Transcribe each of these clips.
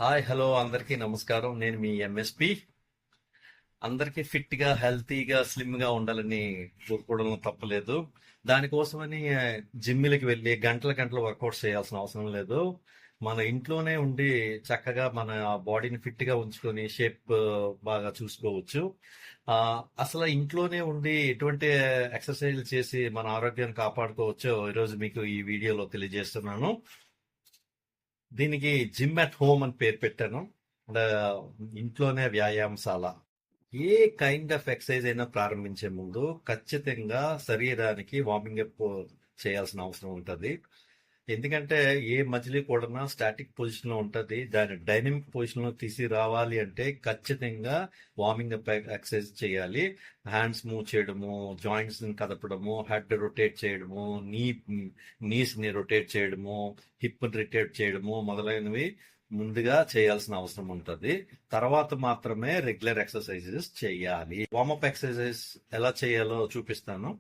Hi hello అందరికీ నమస్కారం. నేను మీ ఎంఎస్పి. అందరికీ ఫిట్ గా హెల్తీగా స్లిమ్ గా ఉండాలని కోరుకోవడంలో తప్పలేదు. దానికోసమని జిమ్లకి వెళ్ళి గంటల గంటల వర్కౌట్స్ చేయాల్సిన అవసరం లేదు. మన ఇంట్లోనే ఉండి చక్కగా మన బాడీని ఫిట్ గా ఉంచుకొని షేప్ బాగా చూసుకోవచ్చు. ఆ, అసలు ఇంట్లోనే ఉండి ఎటువంటి ఎక్సర్సైజ్ చేసి మన ఆరోగ్యాన్ని కాపాడుకోవచ్చో ఈరోజు మీకు ఈ వీడియోలో తెలియజేస్తున్నాను. దీనికి జిమ్ అట్ హోమ్ అని పేరు పెట్టాను. అంటే ఇంట్లోనే వ్యాయామశాల. ఏ కైండ్ ఆఫ్ ఎక్సర్సైజ్ అయినా ప్రారంభించే ముందు ఖచ్చితంగా శరీరానికి వార్మింగ్ అప్ చేయాల్సిన అవసరం ఉంటుంది. ఎందుకంటే ఏ మజిలీ కూడా స్టాటిక్ పొజిషన్ లో ఉంటది. దాన్ని డైనమిక్ పొజిషన్ లో తీసి రావాలి అంటే ఖచ్చితంగా వార్మింగ్ అప్ ఎక్సర్సైజ్ చేయాలి. హ్యాండ్స్ మూవ్ చేయడము, జాయింట్స్ ని కదపడము, హెడ్ రొటేట్ చేయడము, నీస్ ని రొటేట్ చేయడము, హిప్ రొటేట్ చేయడము మొదలైనవి ముందుగా చేయాల్సిన అవసరం ఉంటుంది. తర్వాత మాత్రమే రెగ్యులర్ ఎక్సర్సైజెస్ చేయాలి. వార్మప్ ఎక్సర్సైజెస్ ఎలా చేయాలో చూపిస్తాను.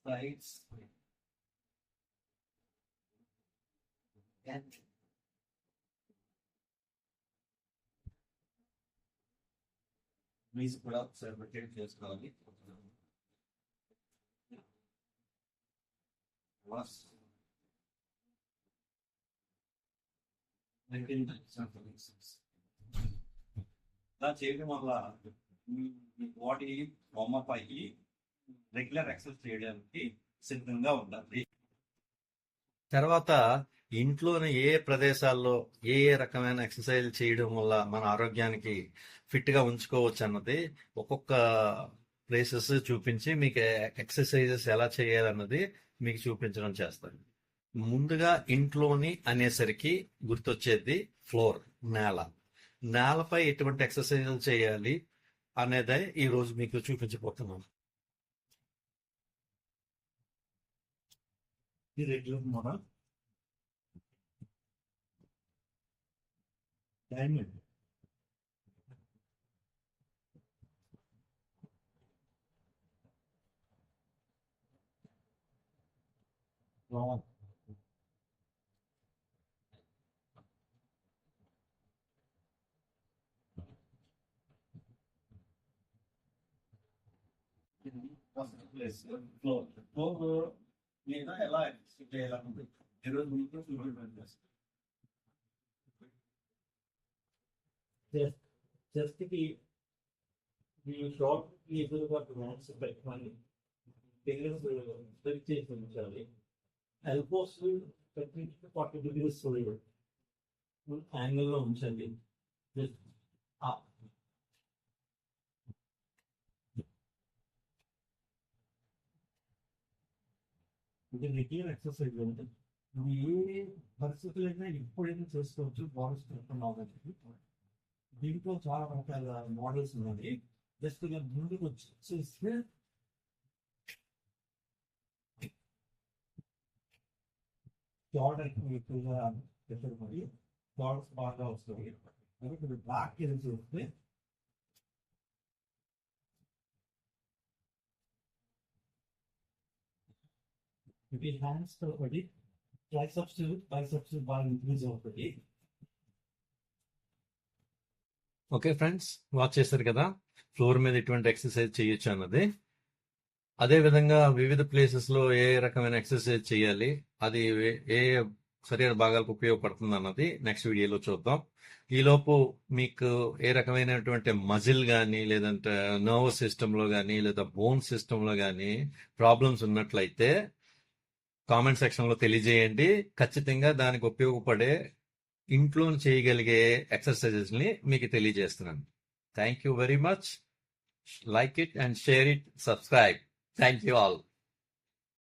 Sides and knees కూడా ఒకసారి రొటేట్ చేసుకోవాలి. Plus 19 ఇలా చేయడం వల్ల మీ బాడీ వార్మప్ అయ్యి రెగ్యులర్ ఎక్సర్సైజ్ చేయడానికి సిద్ధంగా ఉండాలి. తర్వాత ఇంట్లోనే ఏ ప్రదేశాల్లో ఏ ఏ రకమైన ఎక్సర్సైజ్ చేయడం వల్ల మన ఆరోగ్యానికి ఫిట్ గా ఉంచుకోవచ్చు అన్నది ఒక్కొక్క ప్లేసెస్ చూపించి మీకు ఎక్సర్సైజెస్ ఎలా చేయాలన్నది మీకు చూపించడం చేస్తాను. ముందుగా ఇంట్లోని అనేసరికి గుర్తొచ్చేది ఫ్లోర్, నేల. నేలపై ఎటువంటి ఎక్సర్సైజులు చేయాలి అనేదే ఈ రోజు మీకు చూపించబోతున్నాను. ఈ regular model diamond wrong place floor floor మీద ఎలా చేయాలనుకుంటుంది ఈరోజు మీకు చూపించాను. చెస్ట్ కి ఈ షార్ట్ ఎదురుగా గ్రౌండ్స్ పెట్టుకొని ఫింగర్స్ స్ట్రెచ్ చేసి ఉంచాలి. ఎల్బోస్ 40 degrees యాంగిల్ లో ఉంచండి. జస్ట్ ఇది రెగ్యులర్ ఎక్సర్సైజ్ అంటే ఇది ఏ పరిస్థితులైనా ఎప్పుడైనా చేసుకోవచ్చు. బాడీ స్ట్రెంత్ అవ్వడానికి దీంట్లో చాలా రకాల మోడల్స్ ఉన్నాయి. జస్ట్ ముందుకు వచ్చేస్తే షార్ట్ ఎక్కువగా పెట్టబడి షార్ట్స్ బాగా వస్తాయి. కాబట్టి బ్యాక్ చేస్తే ఇది హ్యాండ్స్ తో ఒకటి ట్రైసెప్స్ బైసెప్స్ బాగా ఇంక్రీజ్ అవుతుంది. ఓకే ఫ్రెండ్స్, వాచ్ చేశారు కదా ఫ్లోర్ మీద ఎటువంటి ఎక్సర్సైజ్ చేయొచ్చు అన్నది. అదే విధంగా వివిధ ప్లేసెస్ లో ఏ రకమైన ఎక్సర్సైజ్ చేయాలి, అది ఏ శరీర భాగాలకు ఉపయోగపడుతుంది అన్నది నెక్స్ట్ వీడియోలో చూద్దాం. ఈలోపు మీకు ఏ రకమైనటువంటి మజిల్ కానీ లేదంటే నర్వస్ సిస్టమ్ లో కానీ లేదా బోన్ సిస్టమ్ లో కానీ ప్రాబ్లమ్స్ ఉన్నట్లయితే కామెంట్ సెక్షన్ లో తెలియజేయండి. ఖచ్చితంగా దానికి ఉపయోగపడే ఇంట్లో చేయగలిగే ఎక్సర్సైజెస్ ని మీకు తెలియజేస్తున్నాను. Thank you very much. Like it and share it, subscribe. Thank you all.